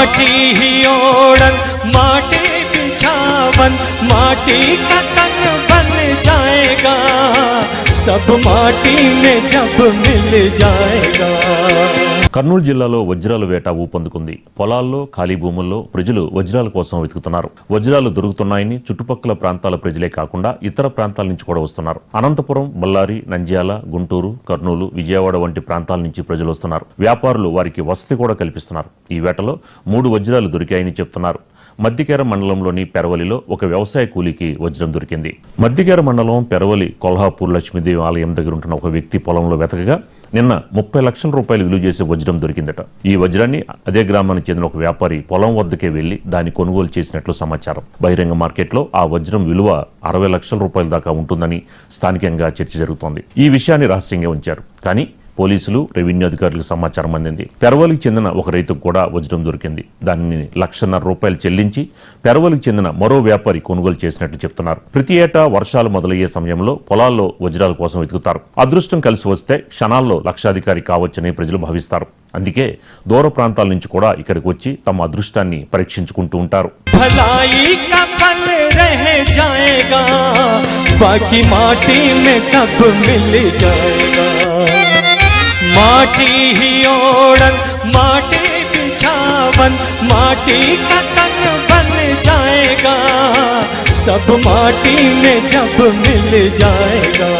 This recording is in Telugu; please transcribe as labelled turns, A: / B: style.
A: माटी ही ओढ़न माटी बिछावन माटी का तन बन जाएगा सब माटी में जब मिल जाएगा।
B: కర్నూలు జిల్లాలో వజ్రాల వేట ఊపందుకుంది. పొలాల్లో ఖాళీ భూముల్లో ప్రజలు వజ్రాల కోసం వెతుకుతున్నారు. వజ్రాలు దొరుకుతున్నాయని చుట్టుపక్కల ప్రాంతాల ప్రజలే కాకుండా ఇతర ప్రాంతాల నుంచి కూడా వస్తున్నారు. అనంతపురం, బళ్ళారి, నంద్యాల, గుంటూరు, కర్నూలు, విజయవాడ వంటి ప్రాంతాల నుంచి ప్రజలు వస్తున్నారు. వ్యాపారులు వారికి వసతి కూడా కల్పిస్తున్నారు. ఈ వేటలో 3 వజ్రాలు దొరికాయని చెప్తున్నారు. మద్దికేర మండలంలోని పెరవలిలో ఒక వ్యవసాయ కూలీకి వజ్రం దొరికింది. మద్దికేర మండలం పెరవలి కొల్హాపూర్ లక్ష్మీదేవి ఆలయం దగ్గర ఉంటున్న ఒక వ్యక్తి పొలంలో వెతకగా నిన్న 30 లక్షల రూపాయలు విలువ చేసే వజ్రం దొరికిందట. ఈ వజ్రాన్ని అదే గ్రామానికి చెందిన ఒక వ్యాపారి పొలం వద్దకే వెళ్లి దాన్ని కొనుగోలు చేసినట్లు సమాచారం. బహిరంగ మార్కెట్లో ఆ వజ్రం విలువ 60 లక్షల రూపాయల దాకా ఉంటుందని స్థానికంగా చర్చ జరుగుతోంది. ఈ విషయాన్ని రహస్యంగా ఉంచారు. కానీ పోలీసులు, రెవెన్యూ అధికారులకు సమాచారం అందింది. పెరవలికి చెందిన ఒక రైతుకు కూడా వజ్రం దొరికింది. దానిని 1.5 లక్షలు చెల్లించి పెరవలికి చెందిన మరో వ్యాపారి కొనుగోలు చేసినట్లు చెప్తున్నారు. ప్రతి ఏటా వర్షాలు మొదలయ్యే సమయంలో పొలాల్లో వజ్రాల కోసం వెతుకుతారు. అదృష్టం కలిసి వస్తే క్షణాల్లో లక్షాధికారి కావచ్చని ప్రజలు భావిస్తారు. అందుకే దూర ప్రాంతాల నుంచి కూడా ఇక్కడికి వచ్చి తమ అదృష్టాన్ని పరీక్షించుకుంటూ ఉంటారు.
A: माटी ही ओढ़न माटी बिछावन माटी का तन बन जाएगा सब माटी में जब मिल जाएगा।